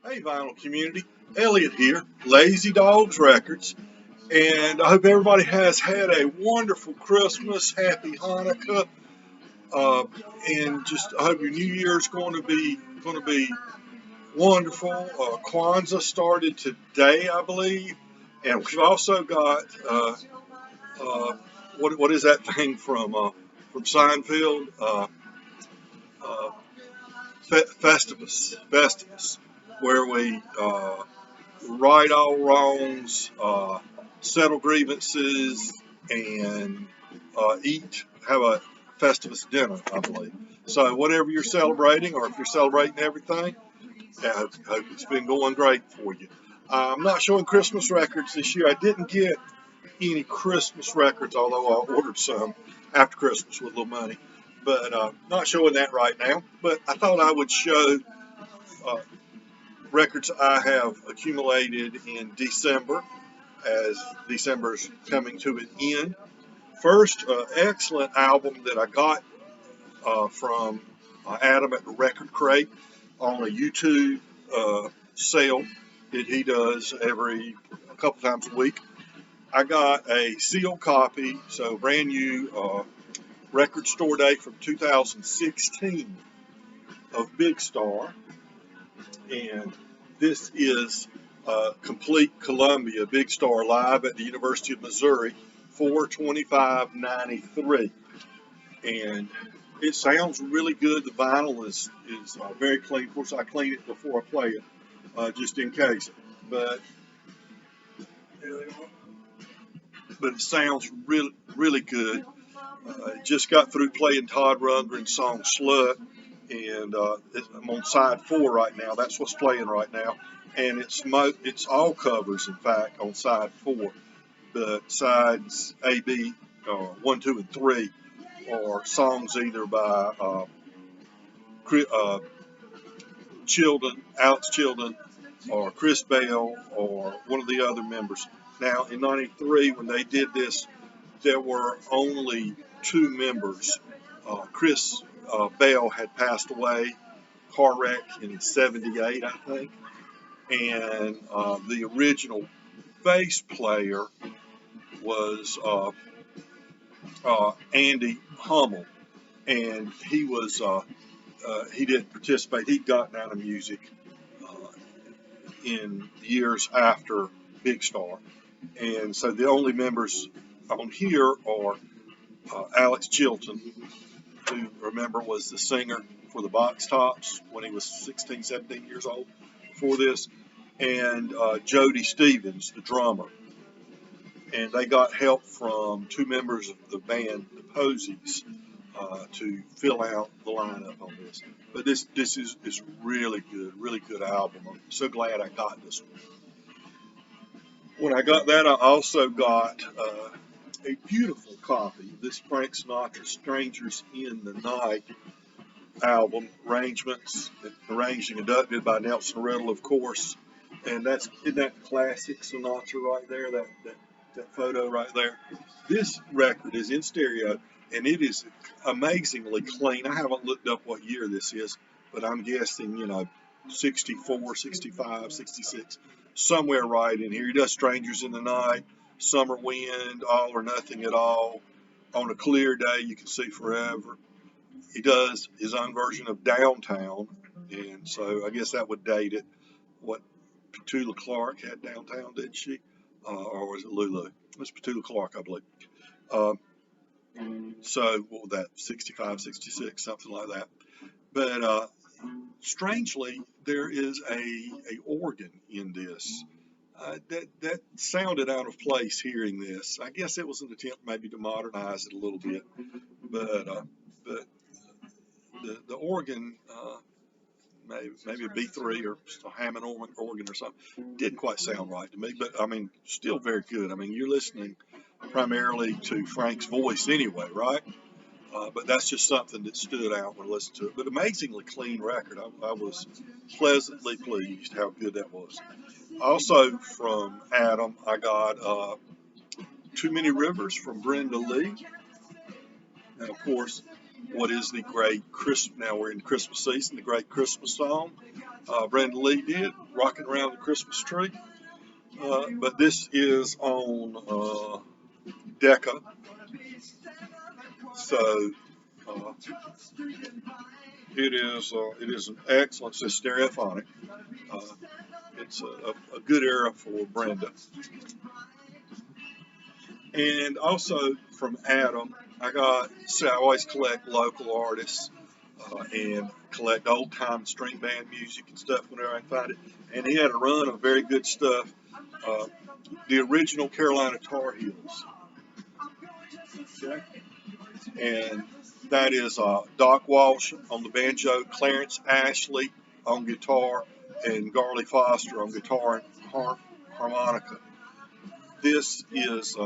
Hey, vinyl community. Elliot here, Lazy Dogs Records, and I hope everybody has had a wonderful Christmas, happy Hanukkah, uh, and just I hope your New Year's going to be wonderful. Kwanzaa started today, I believe, and we've also got uh, what is that thing from Seinfeld? Uh, Festivus, where we right all wrongs, settle grievances, and have a Festivus dinner, I believe. So whatever you're celebrating, or if you're celebrating everything, I hope it's been going great for you. I'm not showing Christmas records this year. I didn't get any Christmas records, although I ordered some after Christmas with a little money. But not showing that right now. But I thought I would show uh, records I have accumulated in December, as December's coming to an end. First, excellent album that I got from Adam at the Record Crate on a YouTube sale that he does every a couple times a week. I got a sealed copy, so brand new record store day from 2016 of Big Star, and this is complete Columbia Big Star live at the University of Missouri, 4/25/93, and it sounds really good. The vinyl is very clean. Of course, I clean it before I play it, just in case. But but it sounds really good. Just got through playing Todd Rundgren's song "Slut," and I'm on side 4 right now. That's what's playing right now, and it's all covers, in fact, on side 4. But sides A, B, 1, 2, and 3 are songs either by Alex Chilton, or Chris Bell, or one of the other members. Now, in '93, when they did this, there were only 2 members. Chris Bell had passed away, car wreck in '78, I think, and the original bass player was Andy Hummel, and he didn't participate. He'd gotten out of music in years after Big Star, and so the only members on here are Alex Chilton, who, remember, was the singer for the Box Tops when he was 16, 17 years old before this, and Jody Stevens, the drummer. And they got help from 2 members of the band, the Posies, to fill out the lineup on this. But this is really good album. I'm so glad I got this one. When I got that, I also got a beautiful copy of this Frank Sinatra "Strangers in the Night" album, arrangements, arranged and conducted by Nelson Riddle, of course. And isn't that classic Sinatra right there, that photo right there. This record is in stereo, and it is amazingly clean. I haven't looked up what year this is, but I'm guessing, 64, 65, 66, somewhere right in here. He does "Strangers in the Night," "Summer Wind," "All or Nothing at All," "On a Clear Day You Can See Forever." He does his own version of "Downtown," and so I guess that would date it. What, Petula Clark had "Downtown," didn't she? Or was it Lulu? It was Petula Clark, I believe. Uh, so what was that, 65, 66, something like that. But strangely, there is a organ in this. That sounded out of place hearing this. I guess it was an attempt maybe to modernize it a little bit, but the organ, maybe a B3 or a Hammond organ or something, didn't quite sound right to me. But I mean, still very good. I mean, you're listening primarily to Frank's voice anyway, right? But that's just something that stood out when I listened to it. But amazingly clean record. I was pleasantly pleased how good that was. Also from Adam, I got "Too Many Rivers" from Brenda Lee. And of course, what is the great Christmas? Now we're in Christmas season. The great Christmas song, Brenda Lee did, Rocking Around the Christmas Tree. But this is on Decca. So it is an excellent, it's stereophonic. It's a good era for Brenda. And also from Adam, I always collect local artists and collect old time string band music and stuff whenever I can find it. And he had a run of very good stuff. The original Carolina Tar Heels. Okay. And that is Doc Walsh on the banjo, Clarence Ashley on guitar, and Garley Foster on guitar and harmonica. This is,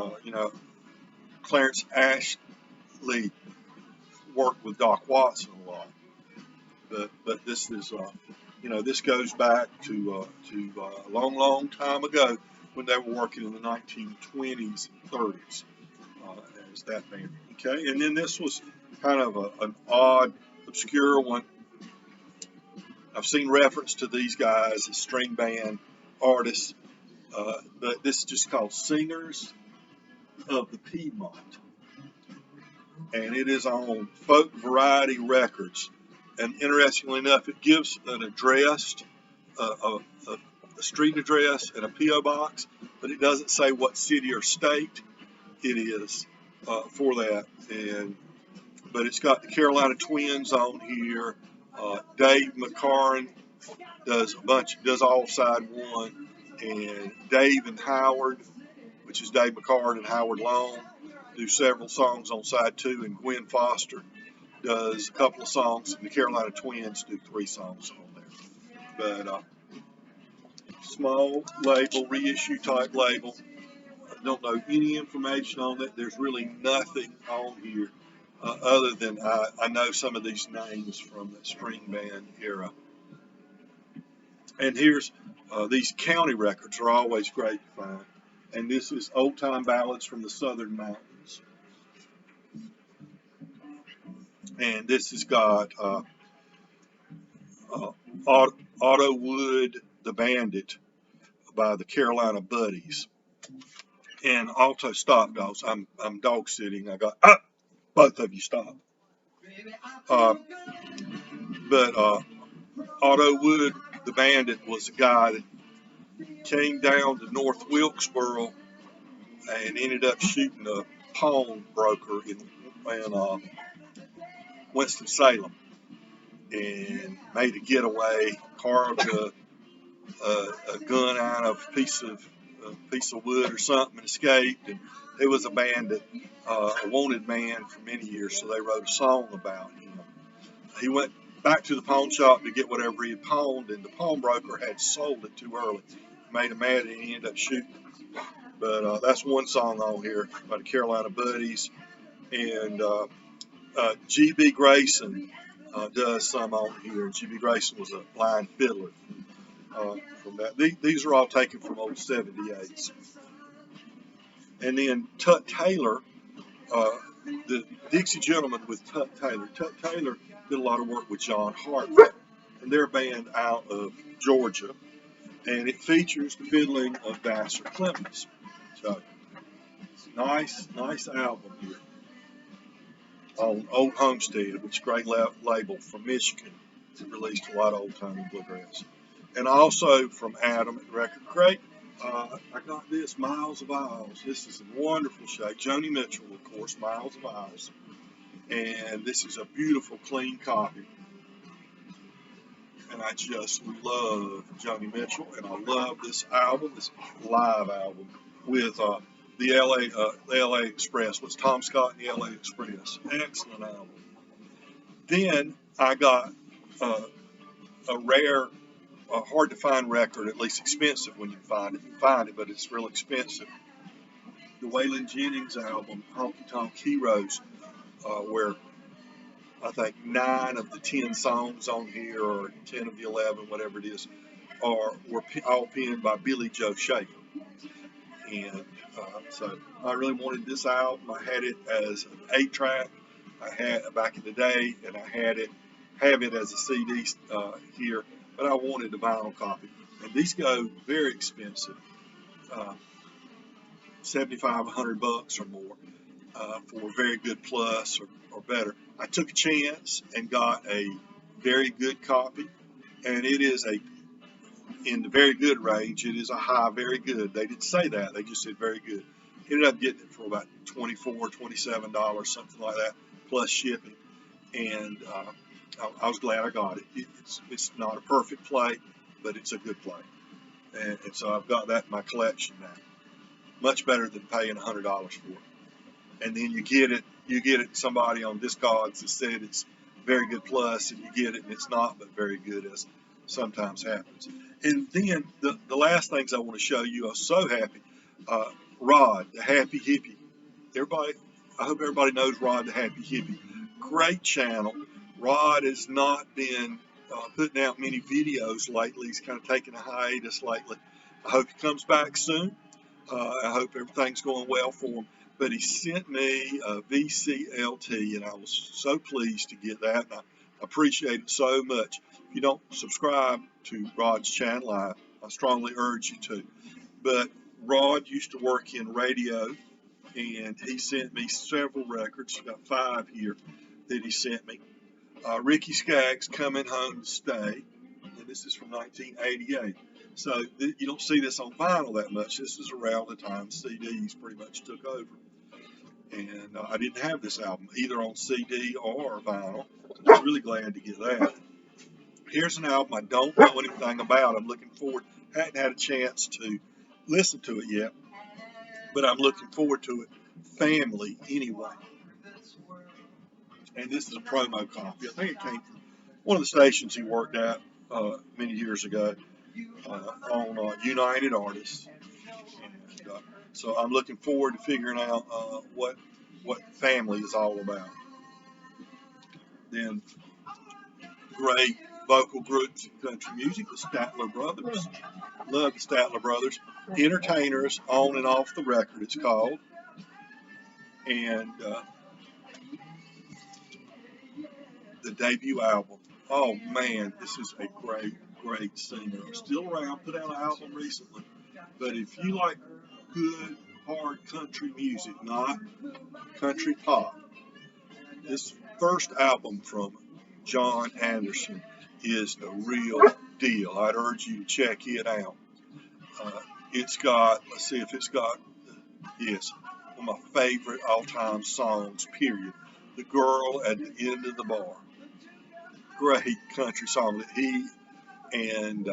Clarence Ashley worked with Doc Watson a lot, but this is, this goes back to a long, long time ago when they were working in the 1920s and 30s as that band. Okay, and then this was kind of an odd, obscure one. I've seen reference to these guys as string band artists, but this is just called Singers of the Piedmont. And it is on Folk Variety Records. And interestingly enough, it gives an address, a street address and a P.O. box, but it doesn't say what city or state it is for that. But it's got the Carolina Twins on here. Dave McCarran does all side one, and Dave and Howard, which is Dave McCarran and Howard Long, do several songs on side two, and Gwen Foster does a couple of songs, and the Carolina Twins do 3 songs on there. But small label, reissue type label. I don't know any information on it. There's really nothing on here other than I know some of these names from the string band era. And here's these county records are always great to find. And this is Old Time Ballads from the Southern Mountains. And this has got Otto Wood, the Bandit by the Carolina Buddies. And also Stop Dogs. I'm dog sitting. I got, both of you stop. But Otto Wood, the Bandit, was a guy that came down to North Wilkesboro and ended up shooting a pawnbroker in Winston-Salem, and made a getaway, carved a gun out of a piece of wood or something, and escaped. And it was a bandit, a wanted man for many years, so they wrote a song about him. He went back to the pawn shop to get whatever he had pawned, and the pawnbroker had sold it too early. Made him mad, and he ended up shooting him. But that's one song on here by the Carolina Buddies. And G.B. Grayson does some on here. G.B. Grayson was a blind fiddler from that. These are all taken from old 78s. And then Tut Taylor, the Dixie Gentleman with Tut Taylor. Tut Taylor did a lot of work with John Hartford, and they're a band out of Georgia. And it features the fiddling of Vassar Clemens. So, nice album here on Old Homestead, which is a great label from Michigan. It released a lot of old-time bluegrass. And also from Adam at Record Crate, I got this, Miles of Isles. This is in wonderful shape. Joni Mitchell, of course, Miles of Isles. And this is a beautiful, clean copy. And I just love Joni Mitchell, and I love this album, this live album with the LA Express, with Tom Scott and the LA Express. Excellent album. Then I got a rare, hard to find record, at least expensive when you find it. You can find it, but it's real expensive. The Wayland Jennings album, Honky Tonk Heroes, where I think 9 of the 10 songs on here, or 10 of the 11, whatever it is, were all penned by Billy Joe Schaefer. And so I really wanted this album. I had it as an 8-track. I had back in the day, and I have it as a CD here. but I wanted the vinyl copy. And these go very expensive, 75, $100 or more for very good plus or better. I took a chance and got a very good copy, and it is in the very good range. It is a high very good. They didn't say that. They just said very good. Ended up getting it for about $24, $27, something like that, plus shipping. And I was glad I got it. It's not a perfect play, but it's a good play. And so I've got that in my collection now. Much better than paying $100 for it. And then you get it, somebody on Discogs has said it's very good plus, and you get it and it's not, but very good, as sometimes happens. And then the last things I want to show you, I'm so happy. Rod, the Happy Hippie. I hope everybody knows Rod, the Happy Hippie. Great channel. Rod has not been putting out many videos lately. He's kind of taking a hiatus lately. I hope he comes back soon. I hope everything's going well for him. But he sent me a VCLT, and I was so pleased to get that. And I appreciate it so much. If you don't subscribe to Rod's channel, I strongly urge you to. But Rod used to work in radio, and he sent me several records. I've got 5 here that he sent me. Ricky Skaggs, Coming Home to Stay, and this is from 1988. So you don't see this on vinyl that much. This is around the time CDs pretty much took over. And I didn't have this album either on CD or vinyl. I was really glad to get that. Here's an album I don't know anything about. I'm looking forward. Hadn't had a chance to listen to it yet, but I'm looking forward to it. Family, anyway. And this is a promo copy. I think it came from one of the stations he worked at many years ago on United Artists. And, so I'm looking forward to figuring out what family is all about. Then great vocal groups in country music, the Statler Brothers. Love the Statler Brothers. Entertainers, On and Off the Record, it's called. And the debut album. Oh man, this is a great singer. Still around, put out an album recently. But if you like good, hard country music, not country pop, this first album from John Anderson is the real deal. I'd urge you to check it out. It's got, let's see if it's got, yes, one of my favorite all-time songs, period. The Girl at the End of the Bar. Great country song that he and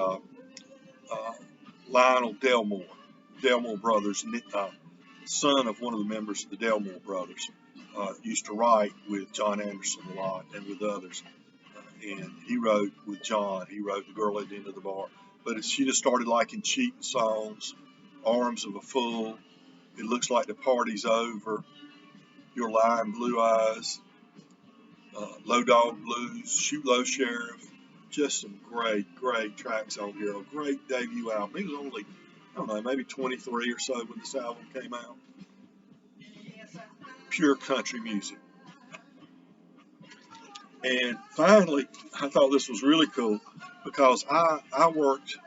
Lionel Delmore Brothers, son of one of the members of the Delmore Brothers, used to write with John Anderson a lot and with others. And he wrote with John. He wrote The Girl at the End of the Bar. But she just started liking cheating songs, Arms of a Fool, It Looks Like the Party's Over, Your Lying Blue Eyes, Low Dog Blues, Shoot Low Sheriff. Just some great tracks on here. A great debut album. He was only, I don't know, maybe 23 or so when this album came out. Pure country music. And finally, I thought this was really cool because I worked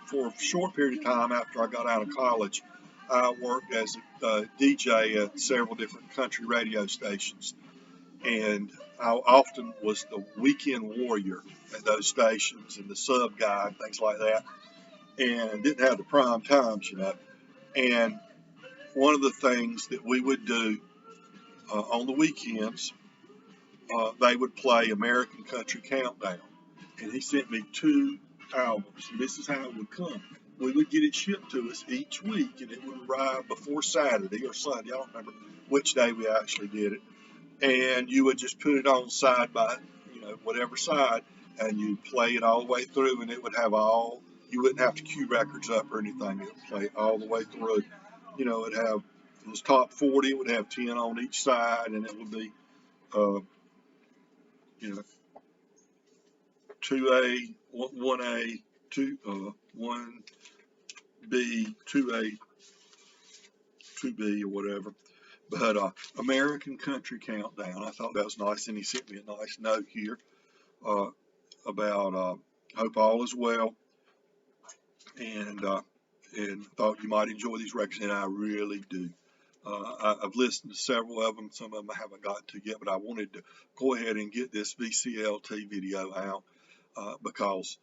for a short period of time after I got out of college. I worked as a DJ at several different country radio stations. And I often was the weekend warrior at those stations and the sub guy and things like that. And didn't have the prime times, you know. And one of the things that we would do on the weekends, they would play American Country Countdown. And he sent me 2 albums. And this is how it would come. We would get it shipped to us each week, and it would arrive before Saturday or Sunday. I don't remember which day we actually did it. And you would just put it on side by, whatever side, and you play it all the way through, and it would have you wouldn't have to cue records up or anything. It would play all the way through. It was top 40, it would have 10 on each side, and it would be, 2A, 1A, 1B, 2A, 2B, or whatever. But American Country Countdown, I thought that was nice, and he sent me a nice note here about Hope all is well, and thought you might enjoy these records, and I really do. I've listened to several of them. Some of them I haven't gotten to yet, but I wanted to go ahead and get this VCLT video out because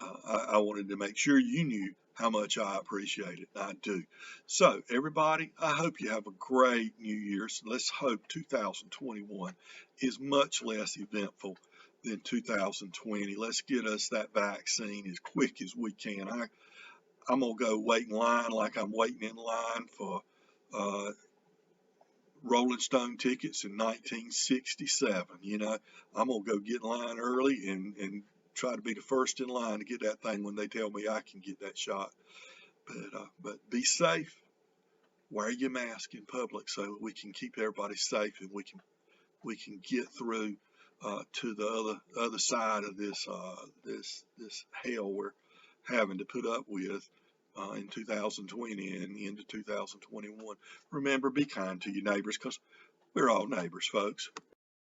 I wanted to make sure you knew how much I appreciate it. I do. So, everybody, I hope you have a great New Year's. Let's hope 2021 is much less eventful than 2020. Let's get us that vaccine as quick as we can. I'm going to go wait in line like I'm waiting in line for uh, Rolling Stone tickets in 1967. You know, I'm going to go get in line early and try to be the first in line to get that thing when they tell me I can get that shot. But be safe. Wear your mask in public so we can keep everybody safe and we can get through to the other side of this hell we're having to put up with in 2020 and into 2021. Remember, be kind to your neighbors because we're all neighbors, folks.